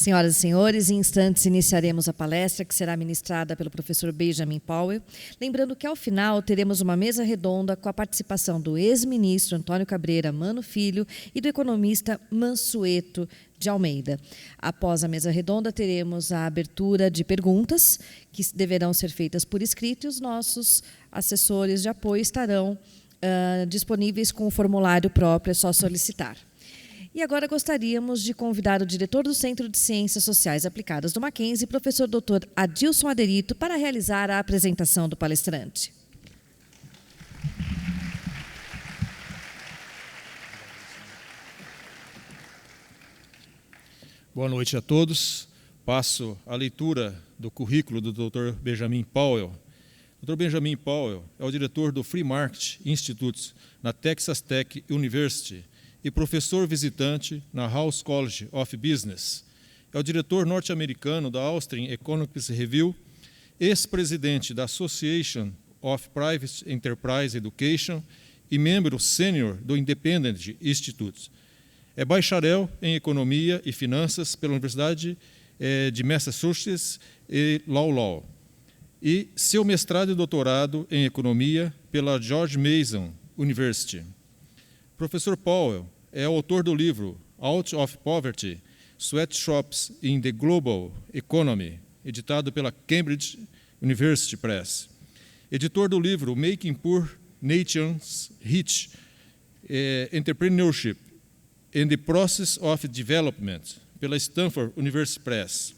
Senhoras e senhores, em instantes iniciaremos a palestra que será ministrada pelo professor Benjamin Powell. Lembrando que, ao final, teremos uma mesa redonda com a participação do ex-ministro Antônio Cabreira Mano Filho e do economista Mansueto de Almeida. Após a mesa redonda, teremos a abertura de perguntas que deverão ser feitas por escrito e os nossos assessores de apoio estarão disponíveis com o formulário próprio, é só solicitar. E agora gostaríamos de convidar o diretor do Centro de Ciências Sociais Aplicadas do Mackenzie, professor Dr. Adilson Aderito, para realizar a apresentação do palestrante. Boa noite a todos. Passo a leitura do currículo do Dr. Benjamin Powell. Dr. Benjamin Powell é o diretor do Free Market Institute na Texas Tech University e professor visitante na House College of Business. É o diretor norte-americano da Austrian Economics Review, ex-presidente da Association of Private Enterprise Education e membro sênior do Independent Institute. É bacharel em Economia e Finanças pela Universidade de Massachusetts e Law. E seu mestrado e doutorado em Economia pela George Mason University. Professor Powell é autor do livro Out of Poverty, Sweatshops in the Global Economy, editado pela Cambridge University Press. Editor do livro Making Poor Nations Rich, Entrepreneurship and the Process of Development, pela Stanford University Press.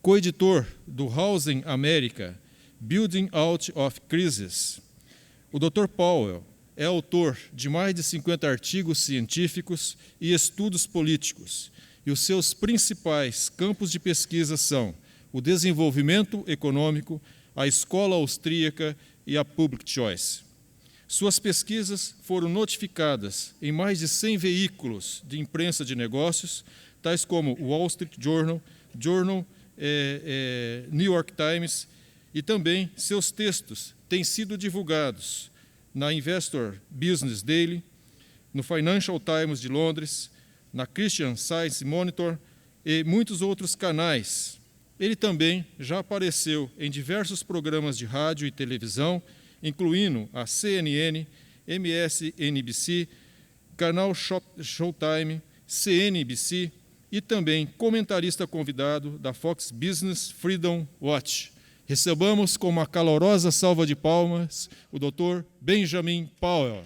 Coeditor do Housing America, Building Out of Crisis. O Dr. Powell é autor de mais de 50 artigos científicos e estudos políticos, e os seus principais campos de pesquisa são o desenvolvimento econômico, a escola austríaca e a public choice. Suas pesquisas foram notificadas em mais de 100 veículos de imprensa de negócios, tais como o Wall Street Journal, New York Times, e também seus textos têm sido divulgados na Investor Business Daily, no Financial Times de Londres, na Christian Science Monitor e muitos outros canais. Ele também já apareceu em diversos programas de rádio e televisão, incluindo a CNN, MSNBC, canal Showtime, CNBC e também comentarista convidado da Fox Business Freedom Watch. Recebamos com uma calorosa salva de palmas o Dr. Benjamin Powell.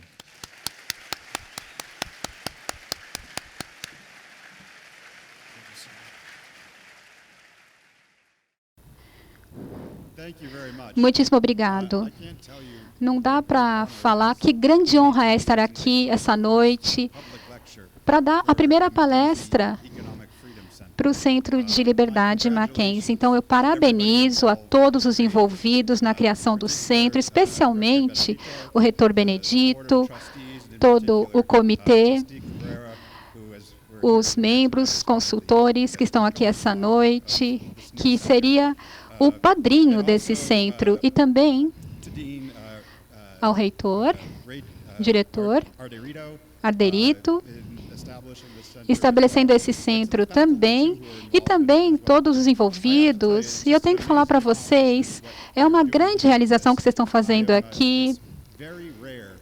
Muitíssimo obrigado. Não dá para falar que grande honra é estar aqui essa noite para dar a primeira palestra para o Centro de Liberdade Mackenzie. Então, eu parabenizo a todos os envolvidos na criação do centro, especialmente o reitor Benedito, todo o comitê, os membros, consultores que estão aqui essa noite, que seria o padrinho desse centro, e também ao reitor, diretor Arderito, estabelecendo esse centro também, e também todos os envolvidos. E eu tenho que falar para vocês, é uma grande realização que vocês estão fazendo aqui.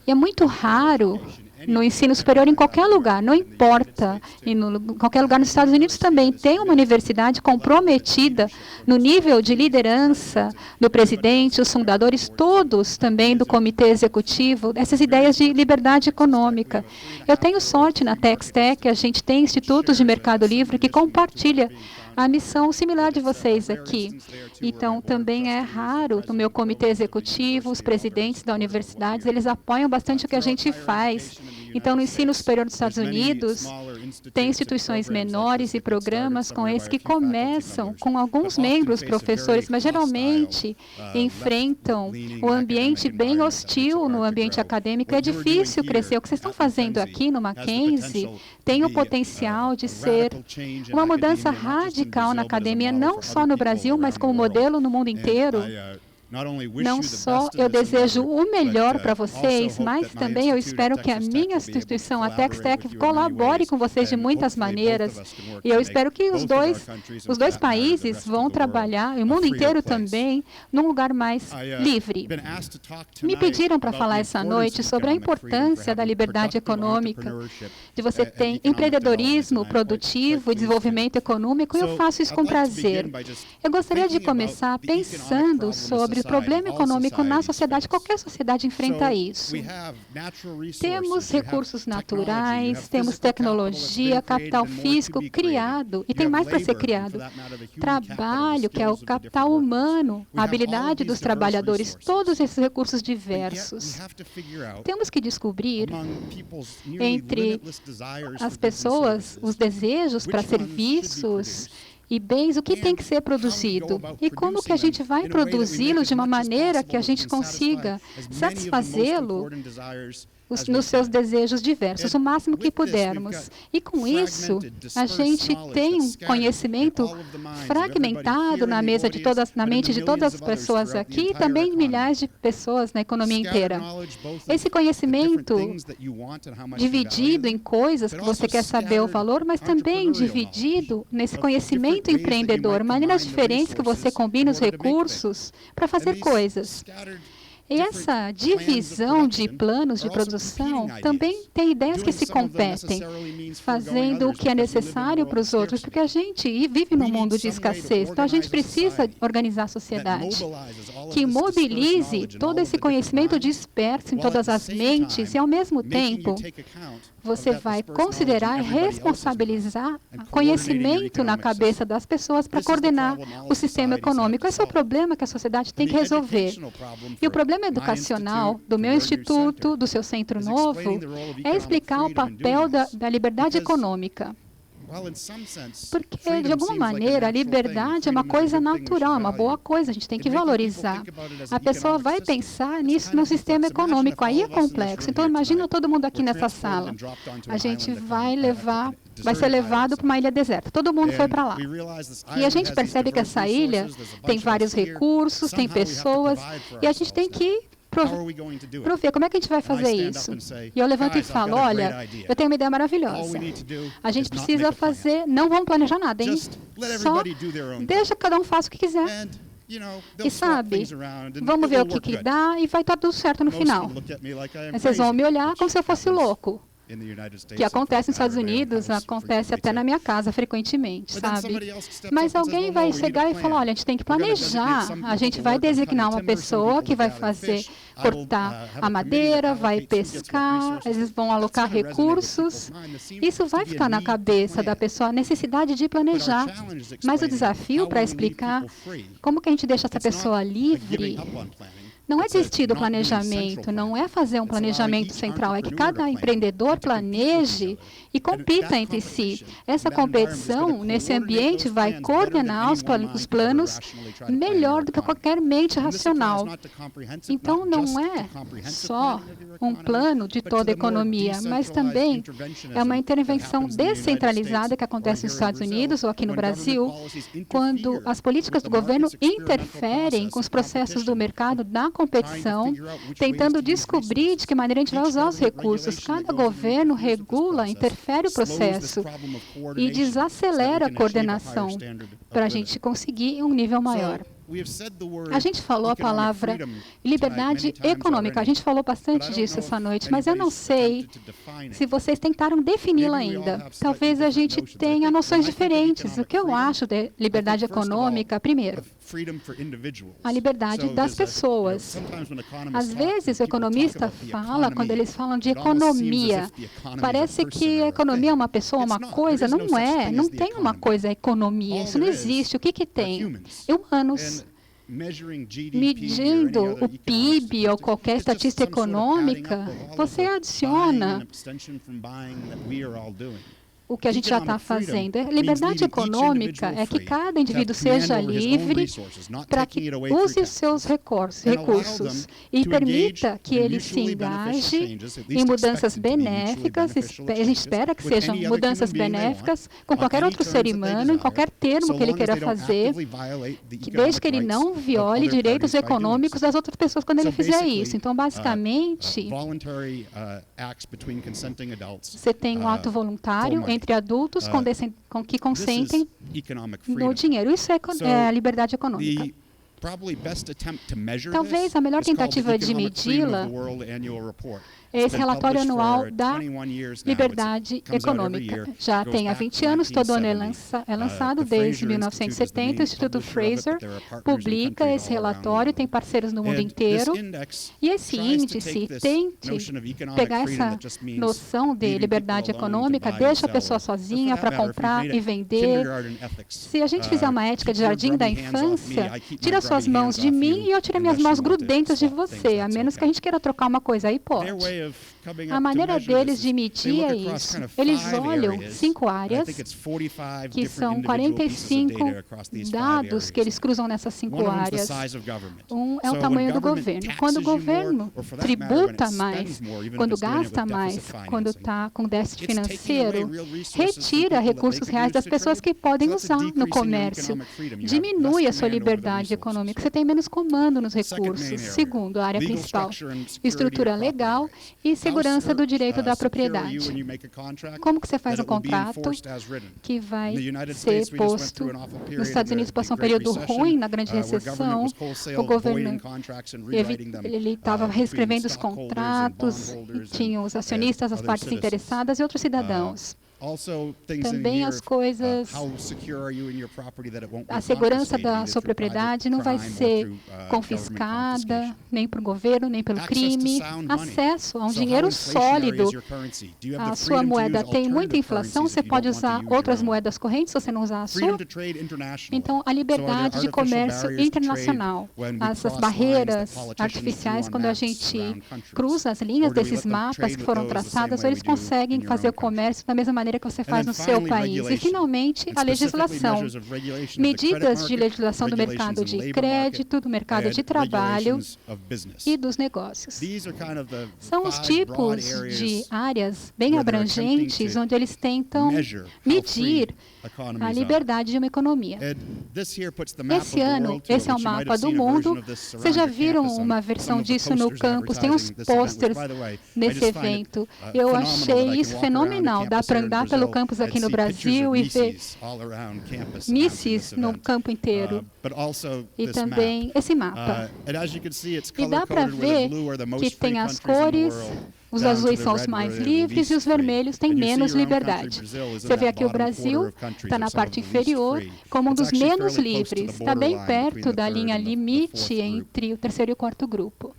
E é muito raro no ensino superior em qualquer lugar, não importa, e em qualquer lugar nos Estados Unidos também, tem uma universidade comprometida no nível de liderança do presidente, os fundadores, todos também do comitê executivo, essas ideias de liberdade econômica. Eu tenho sorte na TexTech, a gente tem institutos de mercado livre que compartilham a missão similar de vocês aqui. Então, também é raro no meu comitê executivo, os presidentes da universidade, eles apoiam bastante o que a gente faz. Então, no ensino superior dos Estados Unidos, tem instituições menores e programas com esses que começam com alguns membros, professores, mas geralmente enfrentam o ambiente bem hostil no ambiente acadêmico. É difícil crescer. O que vocês estão fazendo aqui no Mackenzie tem o potencial de ser uma mudança radical na academia, não só no Brasil, mas como modelo no mundo inteiro. Não só eu desejo o melhor para vocês, mas também eu espero que a minha instituição, a TexTech, colabore com vocês de muitas maneiras. E eu espero que os dois países vão trabalhar, e o mundo inteiro também, num lugar mais livre. Me pediram para falar essa noite sobre a importância da liberdade econômica, de você ter empreendedorismo produtivo e desenvolvimento econômico, e eu faço isso com prazer. Eu gostaria de começar pensando sobre o problema econômico na sociedade. Qualquer sociedade enfrenta isso. Temos recursos naturais, temos tecnologia, capital físico criado, e tem mais para ser criado. Trabalho, que é o capital humano, a habilidade dos trabalhadores, todos esses recursos diversos. Temos que descobrir entre as pessoas os desejos para serviços e bens, o que tem que ser produzido e como que a gente vai produzi-lo de uma maneira que a gente consiga satisfazê-lo nos seus desejos diversos, o máximo que pudermos. E com isso, a gente tem um conhecimento fragmentado na mente de todas as pessoas aqui e também milhares de pessoas na economia inteira. Esse conhecimento dividido em coisas que você quer saber o valor, mas também dividido nesse conhecimento empreendedor, maneiras diferentes que você combina os recursos para fazer coisas. E essa divisão de planos de produção também tem ideias que se competem, fazendo o que é necessário para os outros, porque a gente vive num mundo de escassez, então a gente precisa organizar a sociedade que mobilize todo esse conhecimento disperso em todas as mentes e, ao mesmo tempo, você vai considerar e responsabilizar conhecimento na cabeça das pessoas para coordenar o sistema econômico. Esse é o problema que a sociedade tem que resolver. E o problema educaal do meu instituto, do seu centro novo, é explicar o papel da liberdade econômica. Porque, de alguma maneira, a liberdade é uma coisa natural, é uma boa coisa, a gente tem que valorizar. A pessoa vai pensar nisso no sistema econômico, aí é complexo. Então, imagina todo mundo aqui nessa sala. A gente vai ser levado para uma ilha deserta. Todo mundo foi para lá. E a gente percebe que essa ilha tem vários recursos, tem pessoas, e a gente tem que prover. Como é que a gente vai fazer isso? E eu levanto e falo, olha, eu tenho uma ideia maravilhosa. A gente precisa fazer, não vamos planejar nada, hein? Só deixa que cada um faça o que quiser. E sabe, vamos ver o que dá e vai estar tudo certo no final. Vocês vão me olhar como se eu fosse louco. Que acontece nos Estados Unidos, acontece até na minha casa frequentemente, sabe? Mas alguém vai chegar e falar, olha, a gente tem que planejar, a gente vai designar uma pessoa que vai cortar a madeira, vai pescar, eles vão alocar recursos. Isso vai ficar na cabeça da pessoa, a necessidade de planejar. Mas o desafio para explicar como que a gente deixa essa pessoa livre não é desistir do planejamento, não é fazer um planejamento central, é que cada empreendedor planeje e compita entre si. Essa competição, nesse ambiente, vai coordenar os planos melhor do que qualquer mente racional. Então, não é só um plano de toda a economia, mas também é uma intervenção descentralizada que acontece nos Estados Unidos ou aqui no Brasil, quando as políticas do governo interferem com os processos do mercado na competição, tentando descobrir de que maneira a gente vai usar os recursos. Cada governo regula, interfere o processo e desacelera a coordenação para a gente conseguir um nível maior. A gente falou a palavra liberdade econômica. A gente falou bastante disso essa noite, mas eu não sei se vocês tentaram defini-la ainda. Talvez a gente tenha noções diferentes. O que eu acho de liberdade econômica, primeiro, a liberdade das pessoas. Às vezes, o economista fala, quando eles falam de economia, parece que a economia é uma pessoa, uma coisa. Não é. Não tem uma coisa, economia. Isso não existe. O que tem? Humanos. Medindo o PIB ou qualquer estatística econômica, você adiciona o que a gente já está fazendo. A liberdade econômica é que cada indivíduo seja livre para que use os seus recursos e permita que ele se engaje em mudanças benéficas. A gente espera que sejam mudanças benéficas com qualquer outro ser humano, em qualquer termo que ele queira fazer, desde que ele não viole direitos econômicos das outras pessoas quando ele fizer isso. Então, basicamente, você tem um ato voluntário entre adultos que consentem no dinheiro. Isso é a liberdade econômica. Talvez a melhor tentativa de medi-la é esse relatório anual da liberdade econômica. Já tem há 20 anos, todo ano é lançado, desde 1970. O Instituto Fraser publica esse relatório, tem parceiros no mundo inteiro. E esse índice tente pegar essa noção de liberdade econômica, deixa a pessoa sozinha para comprar e vender. Se a gente fizer uma ética de jardim da infância, tira suas mãos de mim e eu tiro minhas mãos grudentas de você, a menos que a gente queira trocar uma coisa aí, pode. A maneira deles de medir é isso. Eles olham 5 áreas, que são 45 dados que eles cruzam nessas 5 áreas. Um é o tamanho do governo. Quando o governo tributa mais, quando gasta mais, quando está com déficit financeiro, retira recursos reais das pessoas que podem usar no comércio. Diminui a sua liberdade econômica. Você tem menos comando nos recursos. Segundo, a área principal, estrutura legal e segurança do direito da propriedade. Como que você faz um contrato que vai ser posto nos Estados Unidos passou um período ruim na grande recessão, o governo ele estava reescrevendo os contratos, tinha os acionistas, as partes interessadas e outros cidadãos. Também as coisas, a segurança da sua propriedade não vai ser confiscada nem por governo, nem pelo crime. Acesso a um dinheiro sólido. A sua moeda tem muita inflação, você pode usar outras moedas correntes se você não usar a sua. Então, a liberdade de comércio internacional. Essas barreiras artificiais, quando a gente cruza as linhas desses mapas que foram traçados, eles conseguem fazer o comércio da mesma maneira que você faz no seu país. E, finalmente, a legislação. Medidas de legislação do mercado de crédito, do mercado de trabalho e dos negócios. São os tipos de áreas bem abrangentes onde eles tentam medir a liberdade de uma economia. Esse ano, esse é o mapa do mundo. Vocês já viram uma versão disso no campus? Tem uns posters nesse evento. Eu achei isso fenomenal. Dá para andar pelo campus aqui no Brasil e ver mísseis no campo inteiro. E também esse mapa. E dá para ver que tem as cores. Os azuis são os mais livres e os vermelhos têm menos liberdade. Você vê aqui o Brasil, está na parte inferior, como um dos menos livres. Está bem perto da linha limite entre o terceiro e o quarto grupo.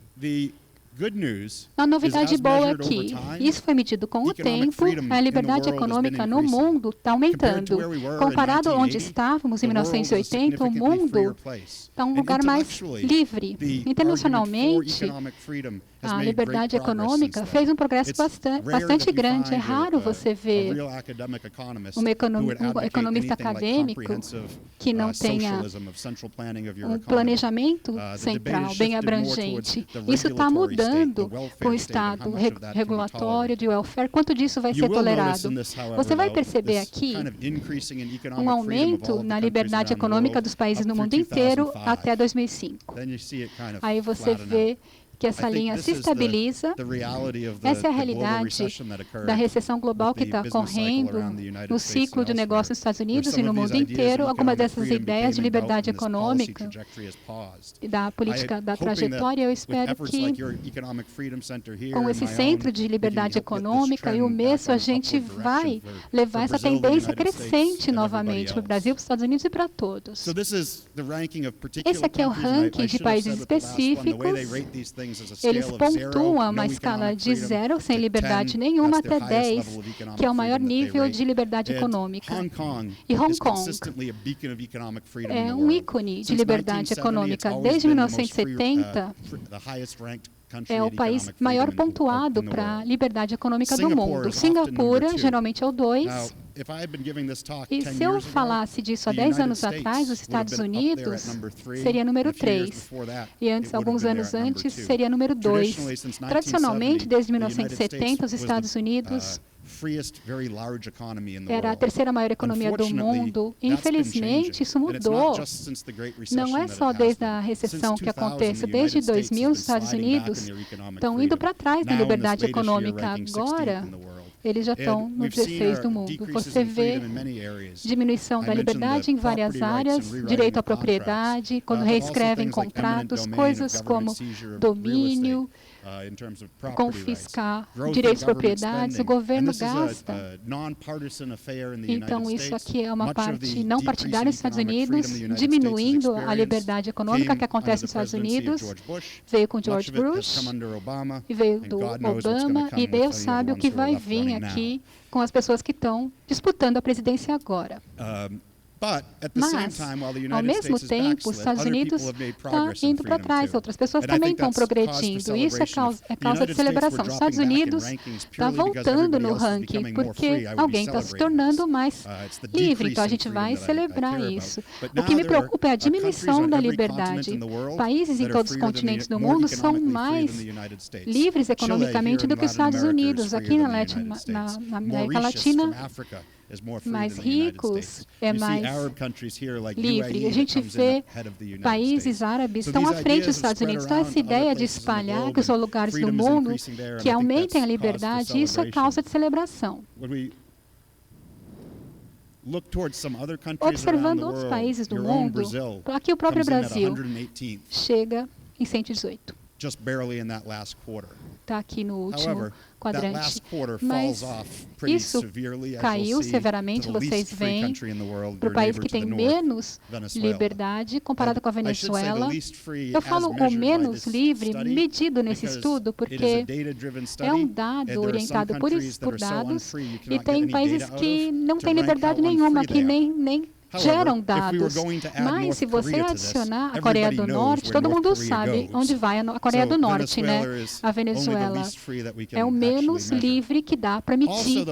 A novidade boa é que isso foi medido com o tempo, a liberdade econômica no mundo está aumentando. Comparado a onde estávamos em 1980, o mundo está um lugar mais livre. Internacionalmente, a liberdade econômica fez um progresso bastante grande. É raro você ver um economista acadêmico que não tenha um planejamento central bem abrangente. Isso está mudando com o estado regulatório de welfare. Quanto disso vai ser tolerado? Você vai perceber aqui um aumento na liberdade econômica dos países no mundo inteiro até 2005. Aí você vê que essa linha se estabiliza. Essa é a realidade da recessão global que está ocorrendo no ciclo de negócios nos Estados Unidos e no mundo inteiro. Algumas dessas ideias de liberdade econômica e da política da trajetória, eu espero que com esse centro de liberdade econômica e o mês a gente vai levar essa tendência crescente novamente para o Brasil, para os Estados Unidos e para todos. Esse aqui é o ranking de países específicos. Eles pontuam uma escala de 0, sem liberdade nenhuma, até 10, que é o maior nível de liberdade econômica. E Hong Kong é um ícone de liberdade econômica. Desde 1970, é o país maior pontuado para a liberdade econômica do mundo. Singapura, geralmente, é o 2. E se eu falasse disso há 10 anos atrás, os Estados Unidos seria número 3. E antes, alguns anos antes, seria número 2. Tradicionalmente, desde 1970, os Estados Unidos era a terceira maior economia do mundo. Infelizmente, isso mudou. Não é só desde a recessão que acontece. Desde 2000, os Estados Unidos estão indo para trás na liberdade econômica. Agora, eles já estão no 16 do mundo. Você vê diminuição da liberdade em várias áreas, direito à propriedade, quando reescrevem contratos, coisas como domínio, confiscar direitos de propriedades, o governo gasta. Então, isso aqui é uma parte não partidária nos Estados Unidos, diminuindo a liberdade econômica que acontece nos Estados Unidos. Veio com George Bush, e veio do Obama, e Deus sabe o que vai vir aqui com as pessoas que estão disputando a presidência agora. Mas, ao mesmo tempo, os Estados Unidos estão indo para trás, outras pessoas também estão progredindo. Isso é causa de celebração. Os Estados Unidos está voltando no ranking, porque alguém está se tornando mais livre. Então, a gente vai celebrar isso. O que me preocupa é a diminuição da liberdade. Países em todos os continentes do mundo são mais livres economicamente do que os Estados Unidos. Aqui na América Latina, mais ricos, é mais livre. A gente vê países árabes estão à frente dos Estados Unidos. Então, essa ideia de espalhar que são lugares do mundo que aumentem a liberdade, isso é causa de celebração. Observando outros países do mundo, aqui o próprio Brasil chega em 118. Está aqui no último quadrante. Mas isso caiu severamente, vocês veem, para o país que tem menos liberdade comparado com a Venezuela. Eu falo o menos livre medido nesse estudo, porque é um dado orientado por dados, e tem países que não têm liberdade nenhuma, que nem geram dados. Mas se você adicionar a Coreia do Norte, todo mundo sabe onde vai a Coreia do Norte, né? A Venezuela é o menos livre que dá para medir.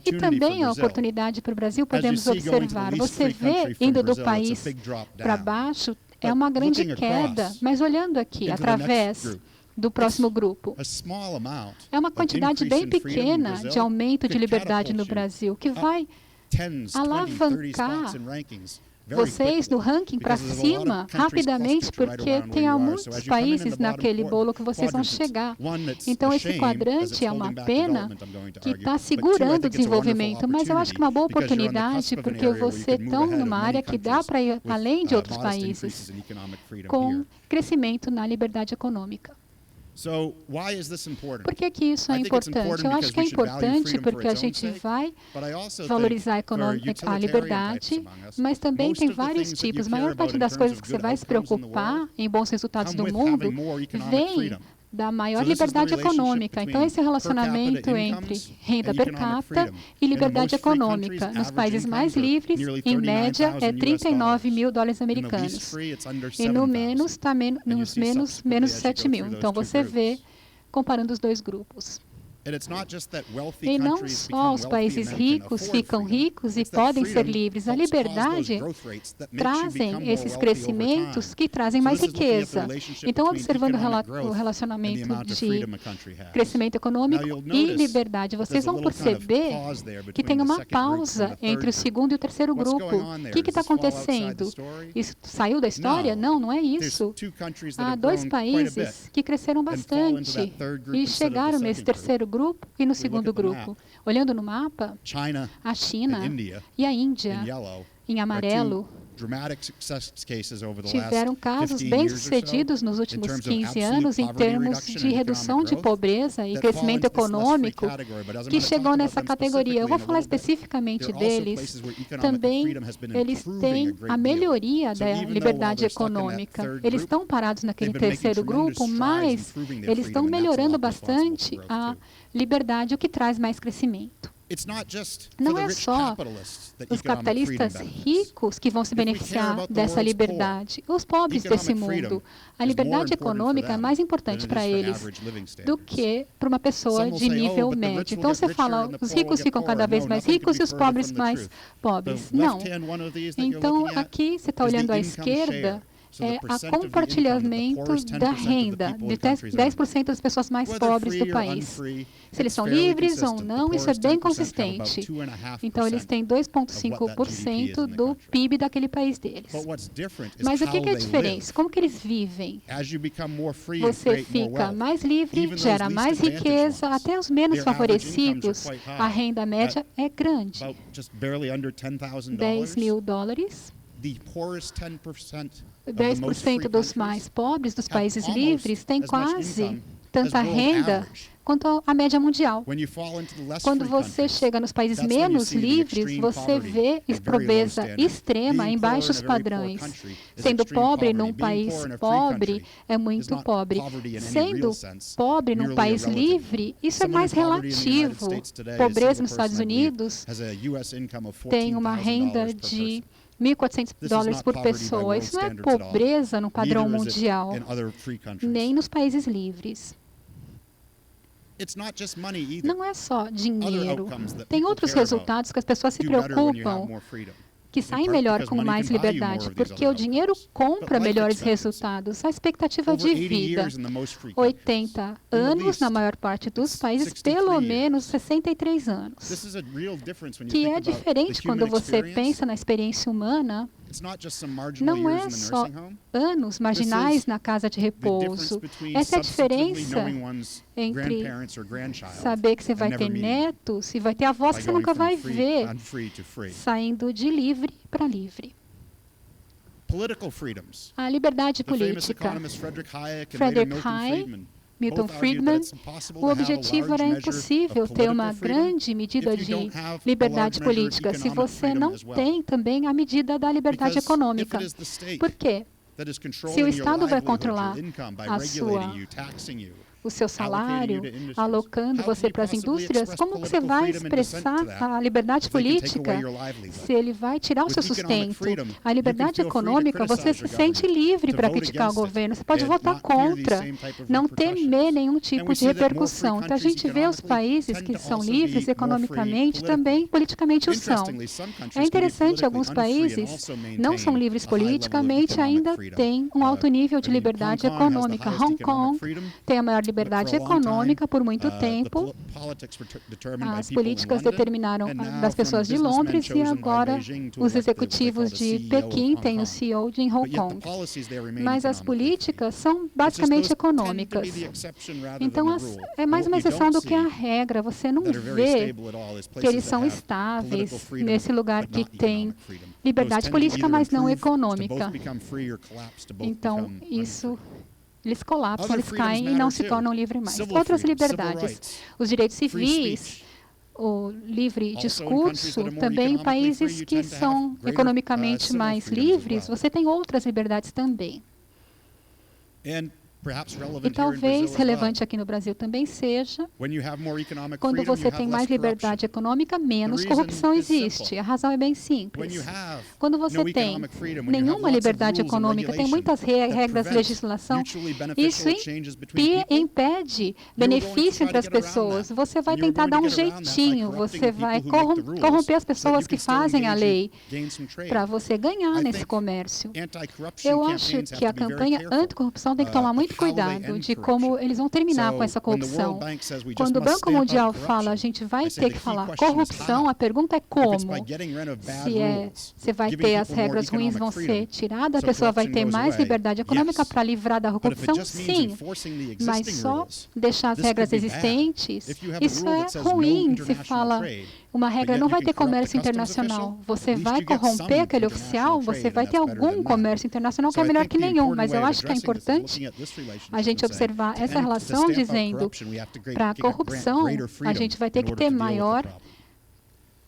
E também a oportunidade para o Brasil, podemos observar. Você vê, indo do país para baixo, é uma grande queda. Mas olhando aqui, através do próximo grupo, é uma quantidade bem pequena de aumento de liberdade no Brasil, que vai alavancar vocês no ranking para cima rapidamente, porque tem muitos países naquele bolo que vocês vão chegar. Então, esse quadrante é uma pena que está segurando o desenvolvimento, mas eu acho que é uma boa oportunidade, porque vocês estão numa área que dá para ir além de outros países, com crescimento na liberdade econômica. Por que isso é importante? Eu acho que é importante porque a gente vai valorizar a liberdade, mas também tem vários tipos. A maior parte das coisas que você vai se preocupar em bons resultados do mundo vem da maior liberdade econômica. Então, esse relacionamento entre renda per capita e liberdade econômica. Nos países mais livres, em média, é $39 mil americanos. E no menos, está menos 7 mil. Então, você vê, comparando os dois grupos. E não só os países ricos ficam ricos e podem ser livres. A liberdade trazem esses crescimentos que trazem mais riqueza. Então, observando o relacionamento de crescimento econômico e liberdade, vocês vão perceber que tem uma pausa entre o segundo e o terceiro grupo. O que está acontecendo? Isso saiu da história? Não, não é isso. Há dois países que cresceram bastante e chegaram nesse terceiro grupo e no segundo grupo. Olhando no mapa, a China e a Índia, em amarelo, tiveram casos bem-sucedidos nos últimos 15 anos em termos de redução de pobreza e crescimento econômico, que chegou nessa categoria. Eu vou falar especificamente deles. Também eles têm a melhoria da liberdade econômica. Eles estão parados naquele terceiro grupo, mas eles estão melhorando bastante a liberdade, o que traz mais crescimento. Não é só os capitalistas ricos que vão se beneficiar dessa liberdade, os pobres desse mundo. A liberdade econômica é mais importante para eles do que para uma pessoa de nível médio. Então você fala, os ricos ficam cada vez mais ricos e os pobres mais pobres. Não. Então aqui você está olhando à esquerda, é a compartilhamento da renda de 10% das pessoas mais pobres do país. Se eles são livres ou não, isso é bem consistente. Então, eles têm 2,5% do PIB daquele país deles. Mas o que é a diferença? Como que eles vivem? Você fica mais livre, gera mais riqueza, até os menos favorecidos, a renda média é grande. $10 mil. 10% dos mais pobres dos países livres têm quase tanta renda quanto a média mundial. Quando você chega nos países menos livres, você vê pobreza extrema em baixos padrões. Sendo pobre num país pobre é muito pobre. Sendo pobre num país livre, isso é mais relativo. Pobreza nos Estados Unidos tem uma renda de $1.400 por pessoa. Isso não é pobreza no padrão mundial, nem nos países livres. Não é só dinheiro. Tem outros resultados que as pessoas se preocupam, que saem melhor com mais liberdade, porque o dinheiro compra melhores resultados. A expectativa de vida, 80 anos na maior parte dos países, pelo menos 63 anos. Que é diferente quando você pensa na experiência humana. Não é só anos marginais na casa de repouso. Essa é a diferença entre saber que você vai ter netos e vai ter avós que você nunca vai ver, saindo de livre para livre. A liberdade política. Frederick Hayek, Milton Friedman, o objetivo era impossível ter uma grande medida de liberdade política se você não tem também a medida da liberdade econômica. Por quê? Se o Estado vai controlar o seu salário, alocando você para as indústrias, como você vai expressar a liberdade política se ele vai tirar o seu sustento? A liberdade econômica, você se sente livre para criticar o governo, você pode votar contra, não temer nenhum tipo de repercussão. Então, a gente vê os países que são livres economicamente, também politicamente o são. É interessante, alguns países não são livres politicamente, ainda têm um alto nível de liberdade econômica. Hong Kong tem a maior liberdade econômica por muito tempo. As políticas determinaram das pessoas de Londres e agora os executivos de Pequim têm o CEO de Hong Kong. Mas as políticas são basicamente econômicas. Então, é mais uma exceção do que a regra. Você não vê que eles são estáveis nesse lugar que tem liberdade política, mas não econômica. Então, isso... Eles colapsam, eles caem e não se tornam livres mais. Outras liberdades, os direitos civis, o livre discurso, também em países que são economicamente mais livres, você tem outras liberdades também. E talvez relevante aqui no Brasil também seja, quando você tem mais liberdade econômica, menos corrupção existe. A razão é bem simples. Quando você tem nenhuma liberdade econômica, tem muitas regras de legislação, isso impede benefício entre as pessoas. Você vai tentar dar um jeitinho, você vai corromper as pessoas que fazem a lei para você ganhar nesse comércio. Eu acho que a campanha anticorrupção tem que tomar muito cuidado de como eles vão terminar com essa corrupção. Quando o Banco Mundial fala, a gente vai ter que falar corrupção, a pergunta é como. Se vai ter as regras ruins vão ser tiradas, a pessoa vai ter mais liberdade econômica para livrar da corrupção? Sim, mas só deixar as regras existentes, isso é ruim. Se fala uma regra, não vai ter comércio internacional. Você vai corromper aquele oficial, você vai ter algum comércio internacional que é melhor que nenhum. Mas eu acho que é importante a gente observar essa relação dizendo, para a corrupção, a gente vai ter que ter maior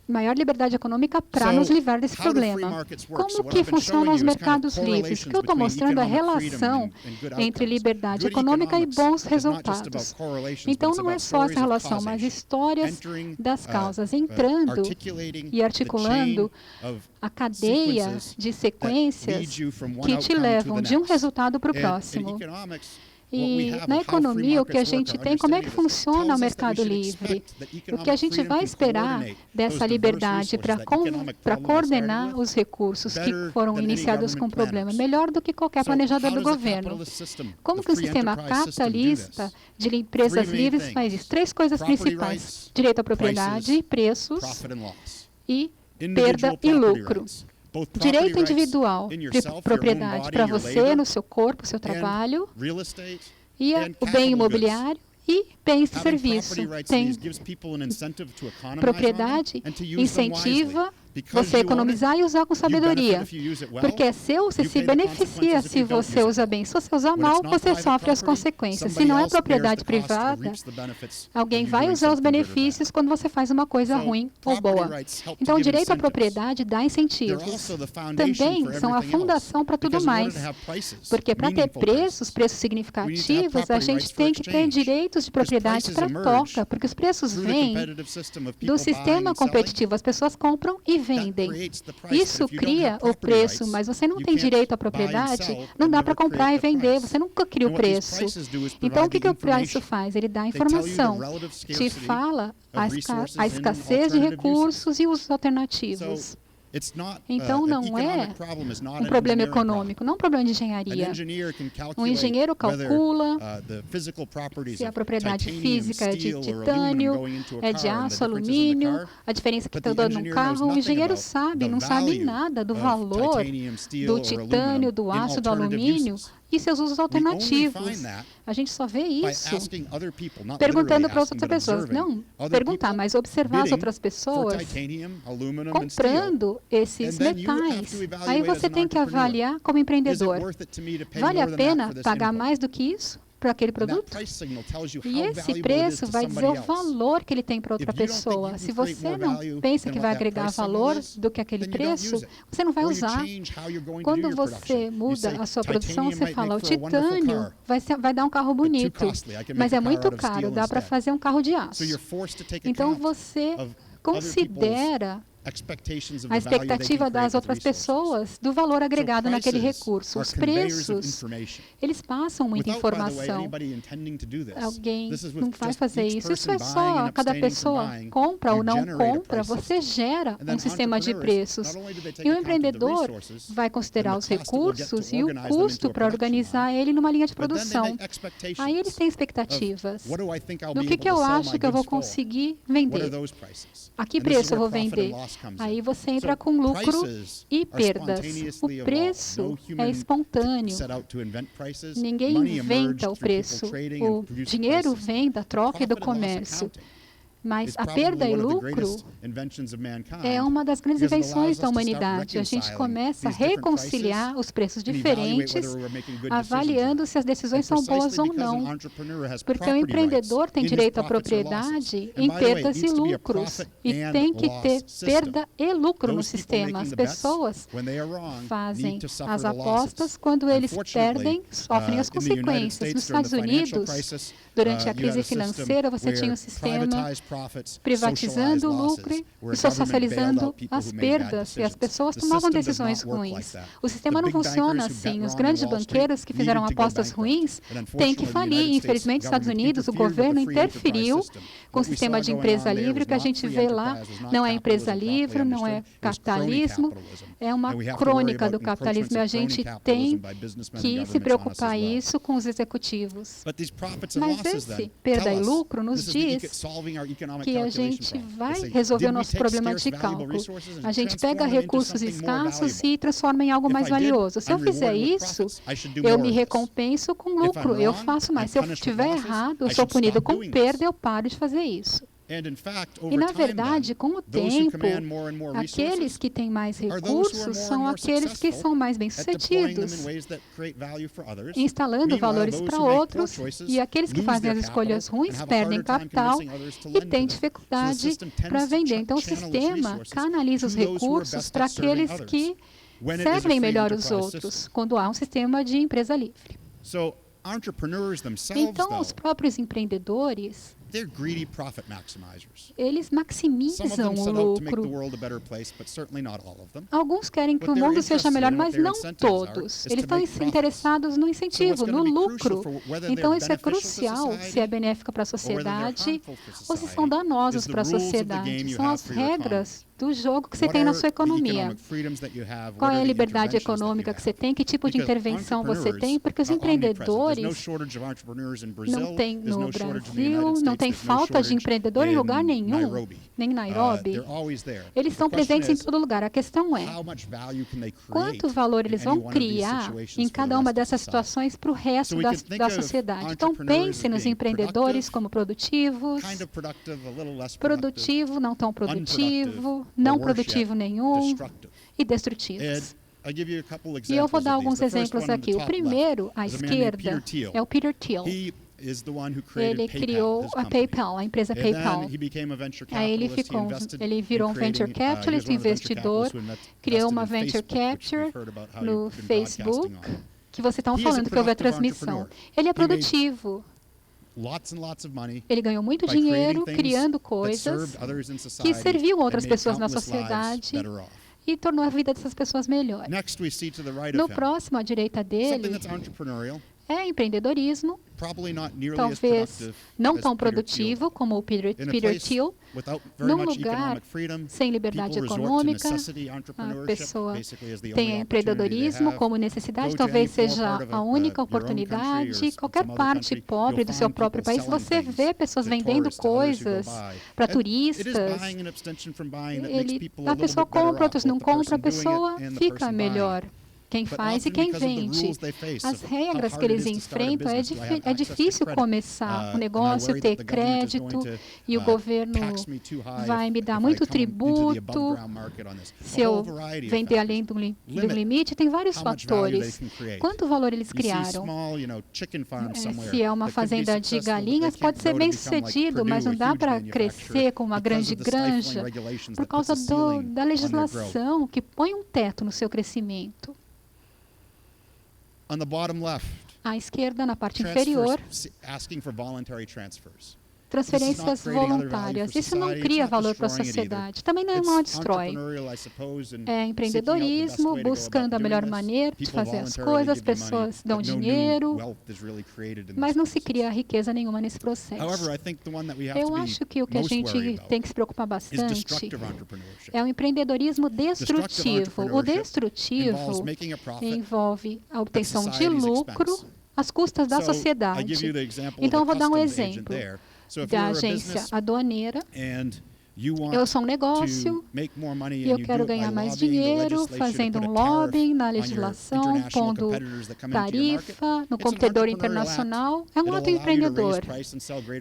maior liberdade econômica para nos livrar desse problema. Como que funcionam os mercados livres? O que eu estou mostrando é a relação entre liberdade econômica e bons resultados. Então, não é só essa relação, mas histórias das causas, entrando e articulando a cadeia de sequências que te levam de um resultado para o próximo. E na economia, o que a gente tem, como é que funciona o mercado livre? O que a gente vai esperar dessa liberdade para coordenar os recursos que foram iniciados com o problema, melhor do que qualquer planejador do governo. Como que o sistema capitalista de empresas livres faz isso? 3 coisas principais: direito à propriedade, preços e perda e lucro. Direito individual de propriedade para você, no seu corpo, no seu trabalho, e o bem imobiliário e bens de serviço. Tem propriedade, incentiva você economizar e usar com sabedoria. Porque é seu, você se beneficia se você usa bem. Se você usa mal, você sofre as consequências. Se não é propriedade privada, alguém vai usar os benefícios quando você faz uma coisa ruim ou boa. Então, o direito à propriedade dá incentivos. Também são a fundação para tudo mais. Porque para ter preços significativos, a gente tem que ter direitos de propriedade para troca. Porque os preços vêm do sistema competitivo. As pessoas compram e vendem. Isso cria o preço, mas você não tem direito à propriedade, não dá para comprar e vender, você nunca cria o preço. Então, o que o preço faz? Ele dá informação, te fala a escassez de recursos e os alternativos. Então, não é um problema econômico, não é um problema de engenharia. Um engenheiro calcula se a propriedade física é de titânio, é de aço, alumínio, a diferença que está dando num carro. O engenheiro sabe, não sabe nada do valor do titânio, do aço, do alumínio e seus usos alternativos. A gente só vê isso perguntando para outras pessoas. Não perguntar, mas observar as outras pessoas comprando esses metais. Aí você tem que avaliar como empreendedor. Vale a pena pagar mais do que isso para aquele produto? E esse preço vai dizer o valor que ele tem para outra pessoa. Se você não pensa que vai agregar valor do que aquele preço, você não vai usar. Quando você muda a sua produção, você fala, o titânio vai dar um carro bonito, mas é muito caro, dá para fazer um carro de aço. Então, você considera a expectativa das outras pessoas do valor agregado naquele recurso. Os preços, eles passam muita informação. Alguém não vai fazer isso. Isso é só, cada pessoa compra ou não compra, você gera um sistema de preços. E o empreendedor vai considerar os recursos e o custo para organizar ele numa linha de produção. Aí eles têm expectativas. Do que eu acho que eu vou conseguir vender? A que preço eu vou vender? Aí você entra com lucro e perdas. O preço é espontâneo. Ninguém inventa o preço. O dinheiro vem da troca e do comércio. Mas a perda e lucro é uma das grandes invenções da humanidade. A gente começa a reconciliar os preços diferentes, avaliando se as decisões são boas ou não. Porque o empreendedor tem direito à propriedade em perdas e lucros. E tem que ter perda e lucro no sistema. As pessoas fazem as apostas, quando eles perdem, sofrem as consequências. Nos Estados Unidos, durante a crise financeira, você tinha um sistema privatizando o lucro e socializando as perdas, e as pessoas tomavam decisões ruins. O sistema não funciona assim. Os grandes banqueiros que fizeram apostas ruins têm que falir. Infelizmente, nos Estados Unidos, o governo interferiu com o sistema de empresa livre. O que a gente vê lá não é empresa livre, não é capitalismo, é uma crônica do capitalismo. E a gente tem que se preocupar isso com os executivos. Mas esse perda e lucro nos diz que a gente vai resolver o nosso problema de cálculo. A gente pega recursos escassos e transforma em algo mais valioso. Se eu fizer isso, eu me recompenso com lucro, eu faço mais. Se eu estiver errado, eu sou punido com perda, eu paro de fazer isso. E, na verdade, com o tempo, aqueles que têm mais recursos são aqueles que são mais bem-sucedidos, instalando valores para outros, e aqueles que fazem as escolhas ruins perdem capital e têm dificuldade para vender. Então, o sistema canaliza os recursos para aqueles que servem melhor os outros, quando há um sistema de empresa livre. Então, os próprios empreendedores, eles maximizam o lucro. Alguns querem que o mundo seja melhor, mas não todos. Eles estão interessados no incentivo, no lucro. Então, isso é crucial se é benéfico para a sociedade ou se são danosos para a sociedade. São as regras do jogo que você tem na sua economia. Qual é a liberdade econômica que você tem? Que tipo de intervenção você tem? Porque os empreendedores não tem no Brasil, não tem falta de empreendedor em lugar nenhum, nem em Nairobi. Eles estão presentes em todo lugar. A questão é, quanto valor eles vão criar em cada uma dessas situações para o resto da sociedade? Então, pense nos empreendedores como produtivos, produtivo, não tão produtivo, não produtivo nenhum e destrutivos. E eu vou dar alguns exemplos aqui. O primeiro, à esquerda, é o Peter Thiel. Ele criou a PayPal, a empresa PayPal. Aí ele virou um venture capitalist, investidor, criou uma venture capture no Facebook, que vocês estão falando que houve a transmissão. Ele é produtivo. Ele ganhou muito dinheiro criando coisas que serviam outras pessoas na sociedade e tornou a vida dessas pessoas melhor. No próximo, à direita dele, é empreendedorismo, talvez não tão produtivo como o Peter Thiel, num lugar sem liberdade econômica. A pessoa tem empreendedorismo como necessidade, talvez seja a única oportunidade. Qualquer parte pobre do seu próprio país, você vê pessoas vendendo coisas para turistas. A pessoa compra, outros não compram, a pessoa fica melhor. Quem faz e quem vende. As regras que eles enfrentam, é difícil começar o negócio, ter crédito, e o governo vai me dar muito tributo. Se eu vender além do limite, tem vários fatores. Quanto valor eles criaram? Se é uma fazenda de galinhas, pode ser bem sucedido, mas não dá para crescer com uma grande granja por causa da legislação que põe um teto no seu crescimento. À esquerda, na parte inferior, transferências voluntárias. Isso não cria valor para a sociedade. Também não a destrói. É empreendedorismo, buscando a melhor maneira de fazer as coisas, as pessoas dão dinheiro, mas não se cria riqueza nenhuma nesse processo. Eu acho que o que a gente tem que se preocupar bastante é o empreendedorismo destrutivo. O destrutivo envolve a obtenção de lucro às custas da sociedade. Então, eu vou dar um exemplo da agência aduaneira. Eu sou um negócio e eu quero ganhar mais dinheiro fazendo um lobbying na legislação, pondo tarifa no competidor internacional. É um ato empreendedor.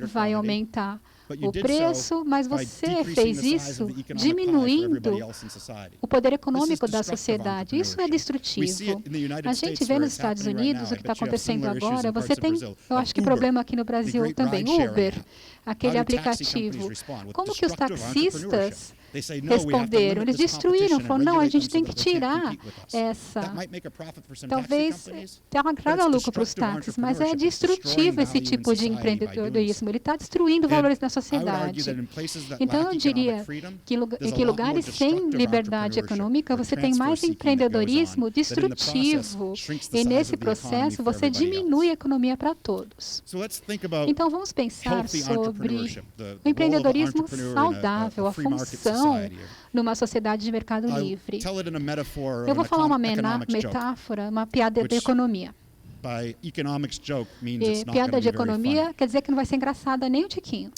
Vai aumentar o preço, mas você fez isso diminuindo o poder econômico da sociedade. Isso é destrutivo. A gente vê nos Estados Unidos o que está acontecendo agora. Você tem, eu acho que problema aqui no Brasil também, Uber, aquele aplicativo. Como que os taxistas responderam? Eles destruíram, falaram, não, a gente tem que tirar essa. Talvez traga lucro para os táxis, mas é destrutivo esse tipo de empreendedorismo. Ele está destruindo valores na sociedade. Então, eu diria que em lugares sem liberdade econômica, você tem mais empreendedorismo destrutivo. E nesse processo, você diminui a economia para todos. Então, vamos pensar sobre o empreendedorismo saudável, a função numa sociedade de mercado livre. Eu vou falar uma metáfora, uma piada de economia. E piada de economia quer dizer que não vai ser engraçada nem um tiquinho.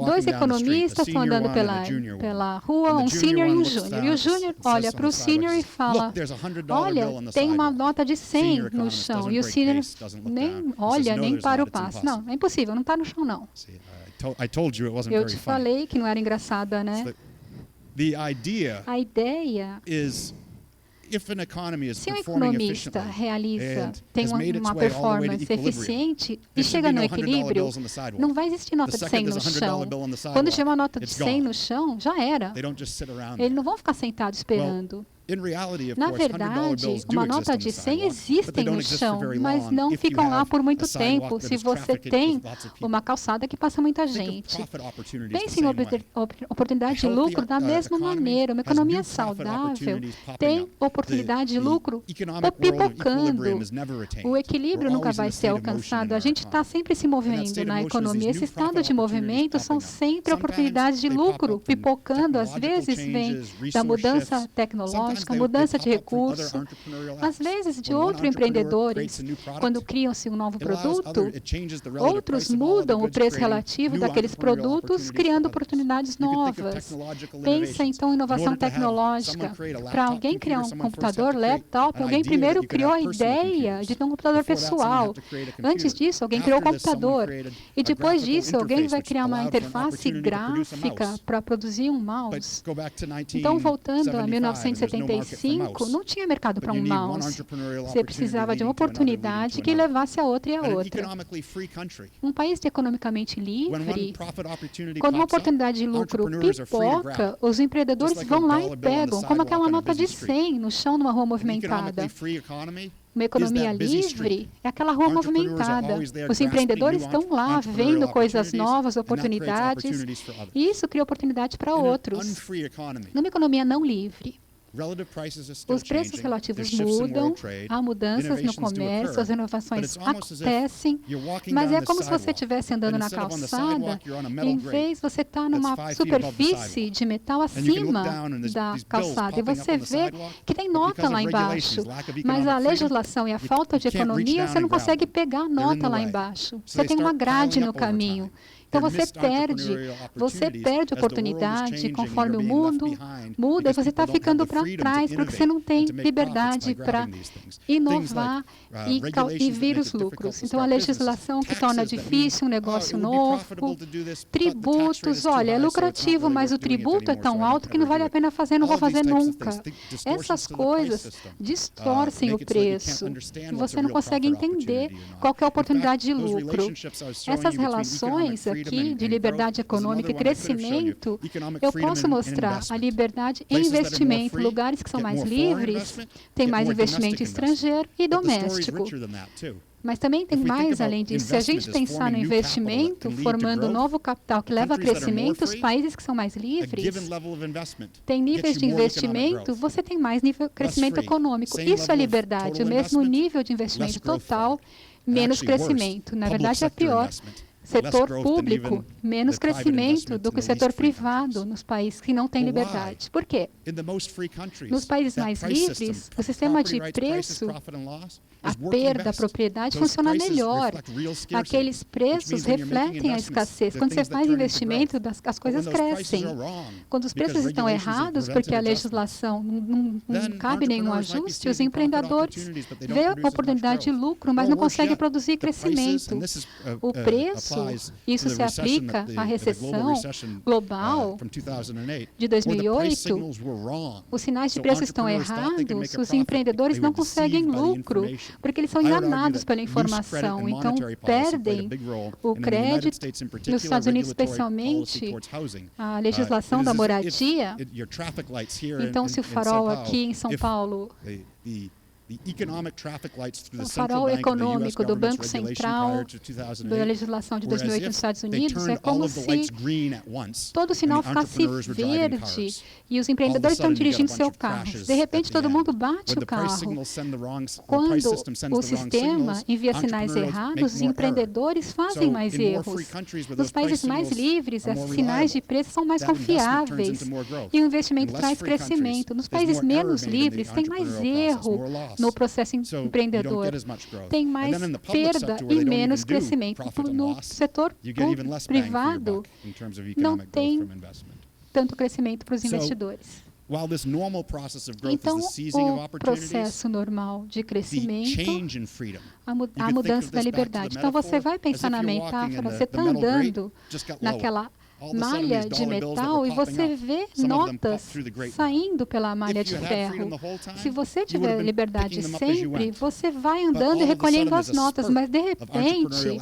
Dois economistas estão andando pela rua, um senior e um júnior. E o júnior olha para o senior e fala, olha, tem uma nota de 100 no chão. E o senior nem olha, nem para o passo. Não, é impossível, não está no chão, não. Eu te falei que não era engraçada, né? A ideia se um economista tem uma performance eficiente e chega no equilíbrio, não vai existir nota de 100 no chão. Quando tiver uma nota de 100 no chão, já era. Eles não vão ficar sentados esperando. Na verdade, uma nota de 100 existe no chão, mas não ficam lá por muito tempo se você tem uma calçada que passa muita gente. Pense em oportunidade de lucro da mesma maneira. Uma economia saudável tem oportunidade de lucro pipocando. O equilíbrio nunca vai ser alcançado. A gente está sempre se movendo na economia. Esse estado de movimento são sempre oportunidades de lucro pipocando. Às vezes vem da mudança tecnológica, mudança de recursos, às vezes de outros empreendedores, quando criam-se um novo produto, outros mudam o preço relativo daqueles produtos, criando oportunidades novas. Pensa então em inovação tecnológica. Para alguém criar um computador, laptop, alguém primeiro criou a ideia de ter um computador pessoal. Antes disso, alguém criou o computador. E depois disso, alguém vai criar uma interface gráfica para produzir um mouse. Então, voltando a 1975, não tinha mercado para um mouse. Você precisava de uma oportunidade que levasse a outra e a outra. Um país economicamente livre, quando uma oportunidade de lucro pipoca, os empreendedores vão lá e pegam, como aquela nota de 100 no chão numa rua movimentada. Uma economia livre é aquela rua movimentada. Os empreendedores estão lá vendo coisas novas, oportunidades, e isso cria oportunidade para outros. Numa economia não livre, os preços relativos mudam, há mudanças no comércio, as inovações acontecem, mas é como se você estivesse andando na calçada, e em vez você está numa superfície de metal acima da calçada, e você vê que tem nota lá embaixo, mas a legislação e a falta de economia, você não consegue pegar a nota lá embaixo. Você tem uma grade no caminho. Então você perde oportunidade conforme o mundo muda e você está ficando para trás porque você não tem liberdade para inovar e vir os lucros. Então a legislação que torna difícil um negócio novo, tributos, olha, é lucrativo, mas o tributo é tão alto que não vale a pena fazer, não vou fazer nunca. Essas coisas distorcem o preço. Você não consegue entender qual é a oportunidade de lucro. Essas relações aqui de liberdade econômica e crescimento, eu posso mostrar a liberdade em investimento. Lugares que são mais livres têm mais investimento estrangeiro e doméstico. Mas também tem mais além disso. Se a gente pensar no investimento, formando novo capital que leva a crescimento, os países que são mais livres têm níveis de investimento, você tem mais nível de crescimento econômico. Isso é liberdade. O mesmo nível de investimento total, menos crescimento. Na verdade, é pior. Setor público, menos crescimento do que o setor privado nos países que não têm liberdade. Por quê? Nos países mais livres, o sistema de preço, a perda, a propriedade funciona melhor. Aqueles preços refletem a escassez. Quando você faz investimento, as coisas crescem. Quando os preços estão errados, porque a legislação não cabe nenhum ajuste, os empreendedores vêem a oportunidade de lucro, mas não conseguem produzir crescimento. O preço, isso se aplica à recessão global de 2008, os sinais de preço estão errados, os empreendedores não conseguem lucro, porque eles são enganados pela informação, então perdem o crédito. Nos Estados Unidos, especialmente, a legislação da moradia. Então, se o farol aqui em São Paulo, o farol econômico do Banco Central, da legislação de 2008 nos Estados Unidos, é como se todo o sinal ficasse verde e os empreendedores estão dirigindo seu carro. De repente, todo mundo bate o carro. Quando o sistema envia sinais errados, os empreendedores fazem mais erros. Nos países mais livres, os sinais de preço são mais confiáveis e o investimento traz crescimento. Nos países menos livres, tem mais erro no processo empreendedor. Tem mais perda e menos crescimento. No setor privado, não tem tanto crescimento para os investidores. Então, o processo normal de crescimento, a mudança da liberdade. Então, você vai pensar na metáfora, você está andando naquela malha de metal e você vê notas saindo pela malha de ferro. Se você tiver liberdade sempre, você vai andando e recolhendo as notas, mas de repente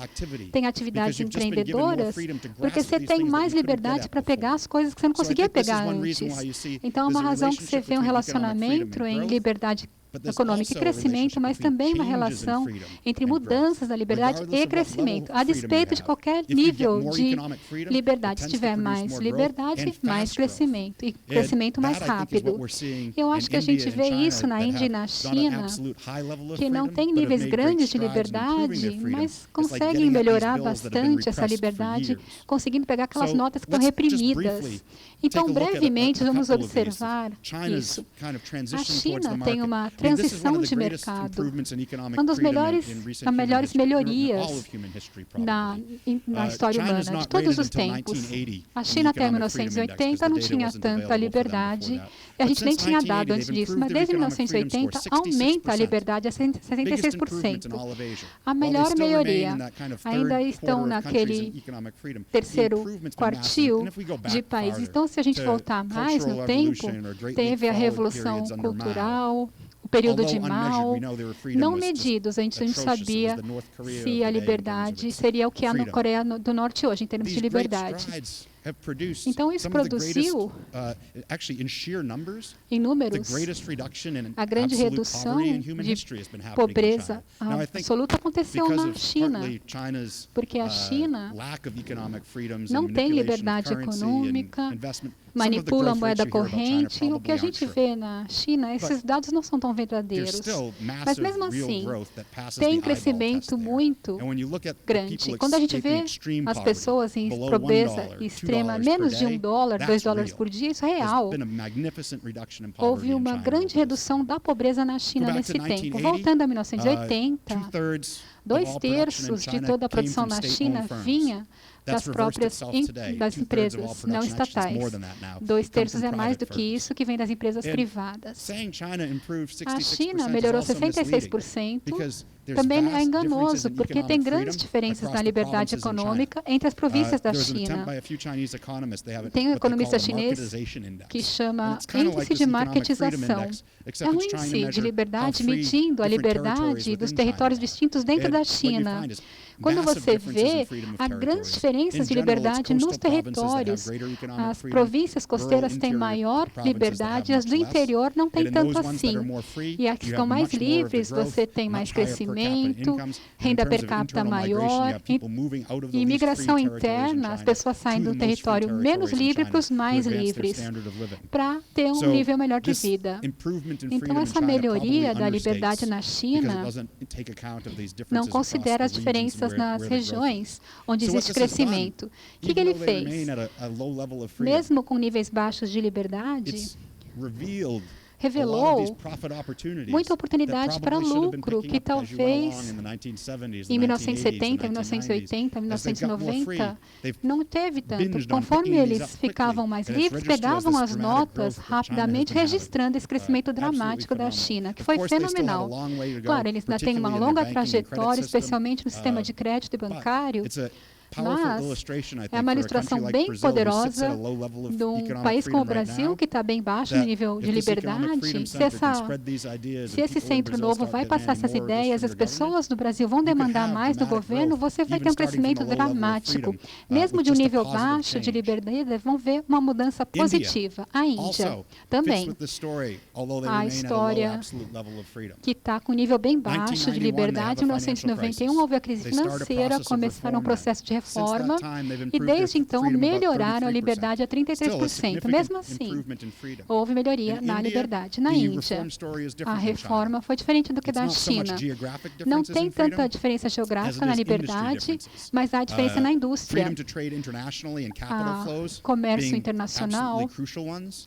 tem atividades empreendedoras porque você tem mais liberdade para pegar as coisas que você não conseguia pegar antes. Então, é uma razão que você vê um relacionamento em liberdade econômica e crescimento, mas também uma relação entre mudanças da liberdade e crescimento, a despeito de qualquer nível de liberdade. Se tiver mais liberdade, mais crescimento, e crescimento mais rápido. Eu acho que a gente vê isso na Índia e na China, que não tem níveis grandes de liberdade, mas conseguem melhorar bastante essa liberdade, conseguindo pegar aquelas notas que estão reprimidas. Então, brevemente, vamos observar isso. A China tem uma transição de mercado, uma das melhores melhorias na história humana de todos os tempos. A China até 1980 não tinha tanta liberdade, e a gente nem tinha dado antes disso, mas desde 1980 aumenta a liberdade a 66%. A melhor melhoria. Ainda estão naquele terceiro quartil de países. Então, se a gente voltar mais no tempo, teve a Revolução Cultural, o período de Mao, não medidos, a gente não sabia se a liberdade seria o que há na Coreia do Norte hoje, em termos de liberdade. Então, isso produziu, em números, a grande redução de pobreza absoluta aconteceu na China, porque a China não tem liberdade econômica, manipula a moeda corrente. O que a gente vê na China, esses dados não são tão verdadeiros. Mas, mesmo assim, tem crescimento muito grande. Quando a gente vê as pessoas em pobreza extrema, menos de $1, $2 por dia, isso é real. Houve uma grande redução da pobreza na China nesse tempo. Voltando a 1980, 2/3 de toda a produção na China vinha das próprias das empresas não estatais. 2/3 é mais do que isso, que vem das empresas privadas. A China melhorou 66%. Também é enganoso, porque tem grandes diferenças na liberdade econômica entre as províncias da China. Tem um economista chinês que chama índice de marketização. É um índice de liberdade medindo a liberdade dos territórios distintos dentro da China. Quando você vê, há grandes diferenças de liberdade nos territórios. As províncias costeiras têm maior liberdade, as do interior não têm tanto assim. E as que estão mais livres, você tem mais crescimento, renda per capita maior, e imigração interna, as pessoas saem do território menos livre para os mais livres, para ter um nível melhor de vida. Então, essa melhoria da liberdade na China não considera as diferenças nas regiões onde existe crescimento. O que ele fez? Mesmo com níveis baixos de liberdade, revelou muita oportunidade para lucro que talvez em 1970, 1980, 1990 não teve tanto. Conforme eles ficavam mais livres, pegavam as notas rapidamente, registrando esse crescimento dramático da China, que foi fenomenal. Claro, eles ainda têm uma longa trajetória, especialmente no sistema de crédito e bancário, mas é uma ilustração bem poderosa de um país como o Brasil, que está bem baixo no nível de liberdade. Se esse centro novo vai passar essas ideias, as pessoas do Brasil vão demandar mais do governo, você vai ter um crescimento dramático. Mesmo de um nível baixo de liberdade, vão ver uma mudança positiva. A Índia também. A história que está com um nível bem baixo de liberdade. Em 1991, houve a crise financeira, começaram um processo de reforma, e desde então melhoraram a liberdade a 33%. Mesmo assim, houve melhoria na liberdade. Na Índia, a reforma foi diferente do que da China. Não tem tanta diferença geográfica na liberdade, mas há diferença na indústria. O comércio internacional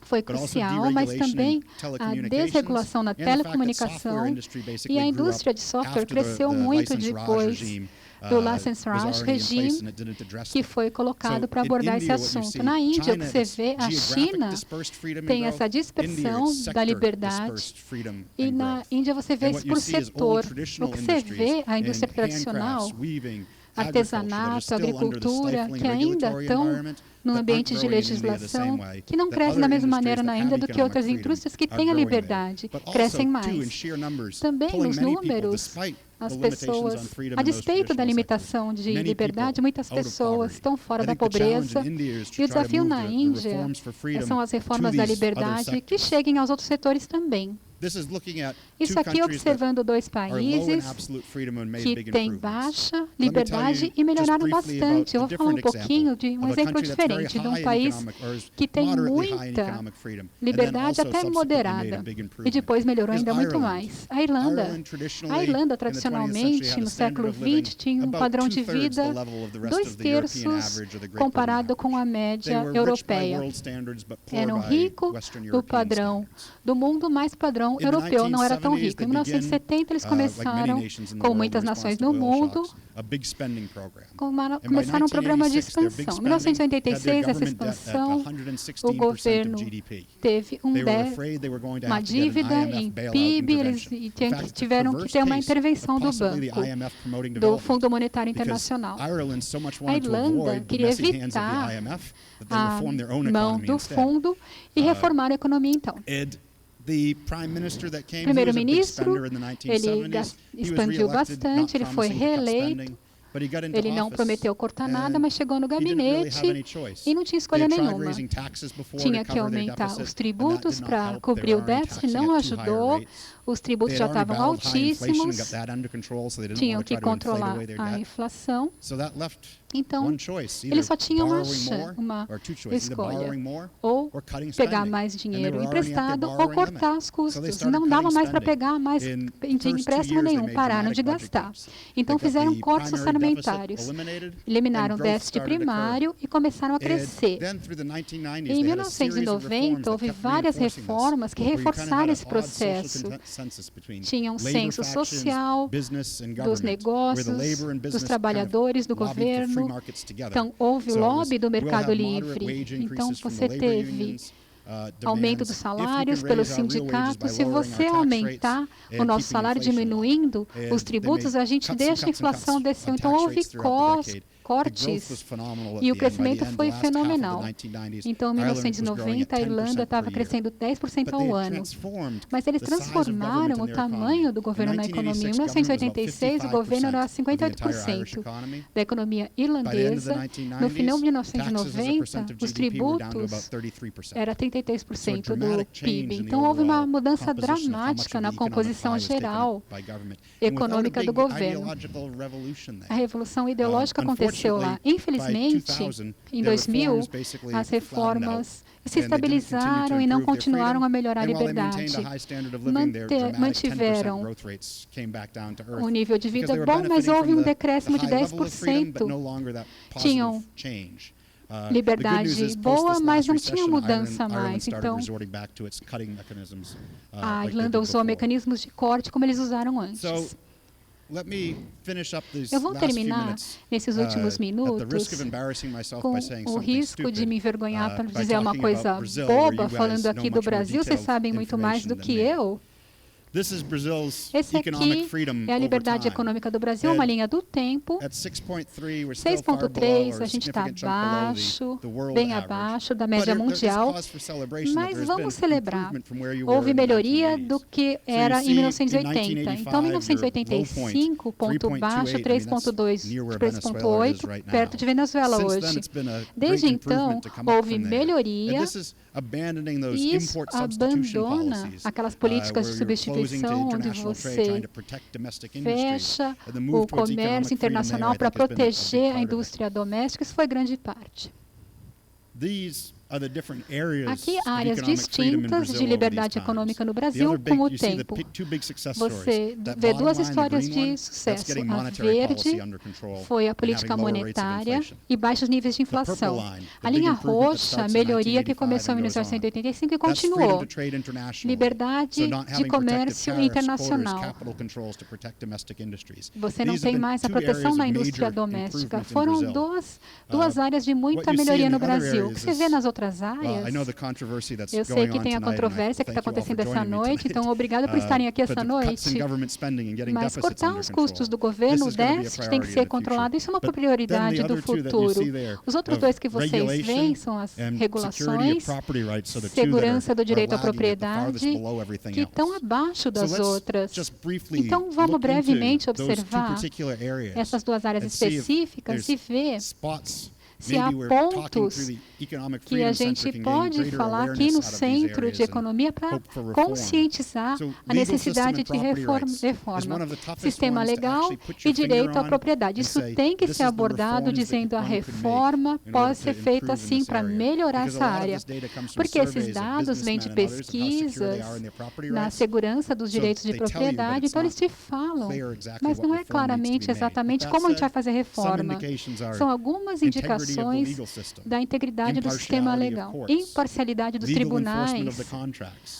foi crucial, mas também a desregulação na telecomunicação, e a indústria de software cresceu muito depois do License Raj regime que foi colocado para abordar esse assunto. Na Índia, o que você vê, a China tem essa dispersão da liberdade e na Índia você vê isso por setor. O que você vê, a indústria tradicional, artesanato, agricultura, que ainda estão num ambiente de legislação que não cresce da mesma maneira na Índia do que outras indústrias que têm a liberdade, crescem mais. Também nos números, as pessoas, a despeito da limitação de liberdade, muitas pessoas estão fora da pobreza. E o desafio na Índia são as reformas da liberdade que cheguem aos outros setores também. Isso aqui observando dois países que têm baixa liberdade e melhoraram bastante. Eu vou falar um pouquinho de um exemplo diferente, de um país que tem muita liberdade até moderada e depois melhorou ainda muito mais. A Irlanda tradicionalmente, no século XX, tinha um padrão de vida 2/3 comparado com a média europeia. Eram ricos do padrão do mundo, mais padrão europeu não era tão rico. Em 1970, eles começaram, com muitas nações no mundo, começaram um programa de expansão. Em 1986, essa expansão, o governo teve uma dívida em PIB, eles tiveram que ter uma intervenção do banco, do Fundo Monetário Internacional. A Irlanda queria evitar a mão do fundo e reformar a economia, então. O primeiro-ministro, ele expandiu bastante, ele foi reeleito, ele não prometeu cortar nada, mas chegou no gabinete e não tinha escolha nenhuma. Tinha que aumentar os tributos para cobrir o déficit, não ajudou, os tributos já estavam altíssimos, tinham que controlar a inflação. Então, ele só tinha uma escolha, ou pegar mais dinheiro emprestado ou cortar os custos. Não dava mais para pegar mais de empréstimo nenhum, pararam de gastar. Então, fizeram cortes orçamentários, eliminaram o déficit primário e começaram a crescer. Em 1990, houve várias reformas que reforçaram esse processo. Tinha um censo social dos negócios, dos trabalhadores, do governo. Então, houve o lobby do mercado livre. Então, você teve aumento dos salários pelos sindicatos. Se você aumentar o nosso salário diminuindo os tributos, a gente deixa a inflação descer. Então, houve cortes e o crescimento foi fenomenal. Então, em 1990, a Irlanda estava crescendo 10% ao ano. Mas eles transformaram o tamanho do governo na economia. Em 1986, o governo era 58% da economia irlandesa. No final de 1990, os tributos eram 33% do PIB. Então, houve uma mudança dramática na composição geral econômica do governo. A revolução ideológica aconteceu lá. Infelizmente, em 2000, as reformas se estabilizaram e não continuaram a melhorar a liberdade. Mantiveram um nível de vida bom, mas houve um decréscimo de 10%. Tinham liberdade boa, mas não tinha mudança mais. Então, a Irlanda usou mecanismos de corte como eles usaram antes. Eu vou terminar nesses últimos minutos com o risco de me envergonhar para dizer uma coisa boba, falando aqui do Brasil, vocês sabem muito mais do que eu. Esse aqui é a liberdade econômica do Brasil, uma linha do tempo. 6,3, a gente está abaixo, bem abaixo da média mundial, mas vamos celebrar. Houve melhoria do que era em 1980. Então, em 1985, ponto baixo, 3,2, 3,8, perto de Venezuela hoje. Desde então, houve melhoria e isso abandona aquelas políticas de substituição onde você fecha o comércio internacional para proteger a indústria doméstica. Isso foi grande parte. Aqui há áreas distintas de liberdade econômica no Brasil com o tempo. Você vê duas histórias de sucesso. A verde foi a política monetária e baixos níveis de inflação. A linha roxa, a melhoria que começou em 1985 e continuou. Liberdade de comércio internacional. Você não tem mais a proteção da indústria doméstica. Foram duas áreas de muita melhoria no Brasil. O que você vê nas outras áreas? Eu sei que tem a controvérsia que está acontecendo essa noite, então obrigado por estarem aqui essa noite. Mas cortar os custos do governo, o déficit tem que ser controlado. Isso é uma prioridade do futuro. Os outros dois que vocês veem são as regulações, segurança do direito à propriedade, que estão abaixo das outras. Então, vamos brevemente observar essas duas áreas específicas e ver se há pontos que a gente pode falar aqui no Centro de Economia para conscientizar a necessidade de reforma. Sistema legal e direito à propriedade. Isso tem que ser abordado dizendo a reforma pode ser feita assim para melhorar essa área. Porque esses dados vêm de pesquisas na segurança dos direitos de propriedade, então eles te falam, mas não é claramente exatamente como a gente vai fazer reforma. São algumas indicações da integridade do sistema legal, imparcialidade dos tribunais,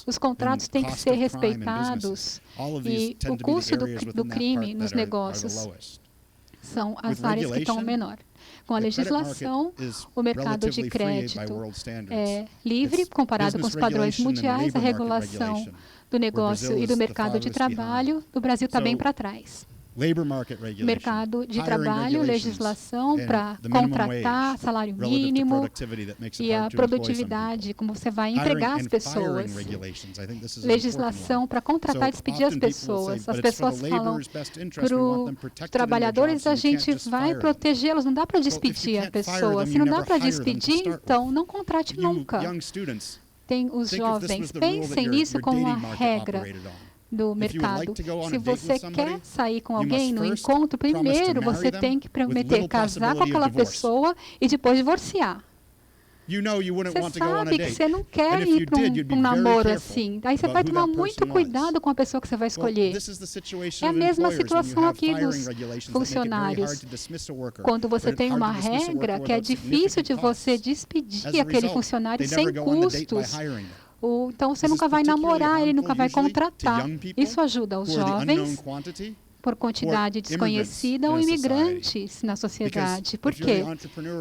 os contratos têm que ser respeitados e o custo do crime nos negócios são as áreas que estão menor. Com a legislação, o mercado de crédito é livre comparado com os padrões mundiais, a regulação do negócio e do mercado de trabalho do Brasil está bem para trás. Mercado de trabalho, legislação para contratar, salário mínimo e a produtividade, como você vai empregar as pessoas. Legislação para contratar e despedir as pessoas. As pessoas falam para os trabalhadores, a gente vai protegê-los, não dá para despedir a pessoa. Se não dá para despedir, então não contrate nunca. Tem os jovens, pensem nisso como uma regra do mercado. Se você quer sair com alguém no encontro, primeiro você tem que prometer casar com aquela pessoa e depois divorciar. Você sabe que você não quer ir para um namoro assim. Aí você vai tomar muito cuidado com a pessoa que você vai escolher. É a mesma situação aqui dos funcionários. Quando você tem uma regra que é difícil de você despedir aquele funcionário sem custos, então você nunca vai namorar, ele nunca vai contratar. Isso ajuda os jovens por quantidade desconhecida ou imigrantes na sociedade. Por quê?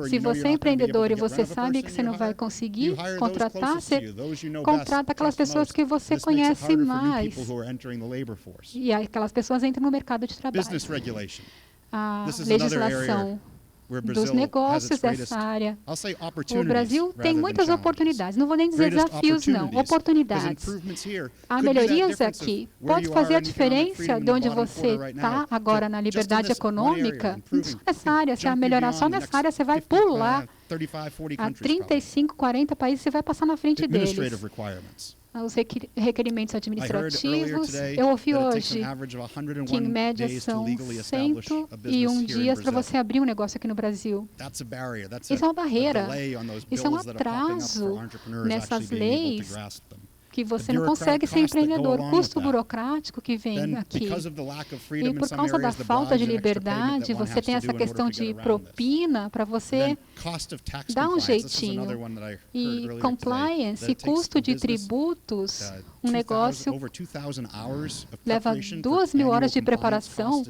Se você é empreendedor e você sabe que você não vai conseguir contratar, você contrata aquelas pessoas que você conhece mais. E aquelas pessoas entram no mercado de trabalho. A legislação dos negócios dessa área. O Brasil tem muitas oportunidades, não vou nem dizer desafios, não, oportunidades. Há melhorias aqui. Pode fazer a diferença de onde você está agora na liberdade econômica? Não só nessa área, se melhorar só nessa área, você vai pular a 35, 40 países, você vai passar na frente deles. Os requerimentos administrativos. Eu ouvi hoje que, em média, são 101 dias para você abrir um negócio aqui no Brasil. Isso é uma barreira. Isso é um atraso nessas leis que você não consegue ser empreendedor. O custo burocrático que vem aqui. E por causa da falta de liberdade, você tem essa questão de propina para você dar um jeitinho. E compliance, custo de tributos, um negócio leva 2.000 horas de preparação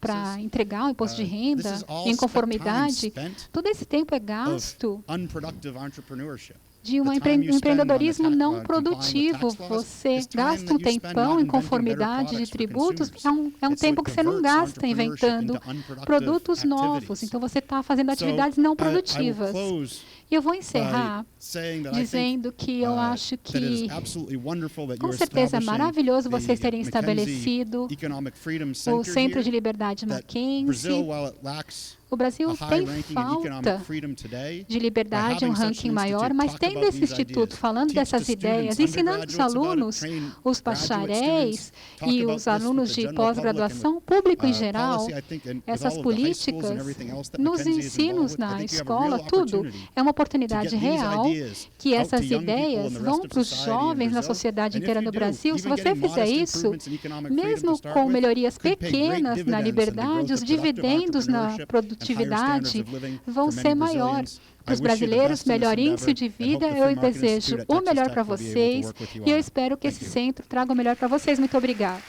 para entregar o imposto de renda em conformidade. Todo esse tempo é gasto de um empreendedorismo não produtivo. Você gasta um tempão em conformidade de tributos, é um tempo que você não gasta inventando produtos novos. Então, você está fazendo atividades não produtivas. E eu vou encerrar dizendo que eu acho que, com certeza, é maravilhoso vocês terem estabelecido o Centro de Liberdade Mackenzie. O Brasil tem falta de liberdade, um ranking maior, mas tendo esse instituto falando dessas ideias, ensinando os alunos, os bacharéis e os alunos de pós-graduação, público em geral, essas políticas, nos ensinos na escola, tudo é uma oportunidade real que essas ideias vão para os jovens na sociedade inteira no Brasil. Se você fizer isso, mesmo com melhorias pequenas na liberdade, os dividendos na produtividade vão ser maiores. Para os brasileiros, melhor índice de vida, eu desejo o melhor para vocês e eu espero que esse centro traga o melhor para vocês. Muito obrigado.